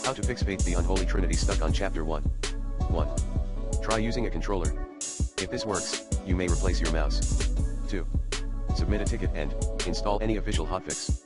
How to fix the Unholy Trinity stuck on Chapter 1. 1. Try using a controller. If this works, you may replace your mouse. 2. Submit a ticket and install any official hotfix.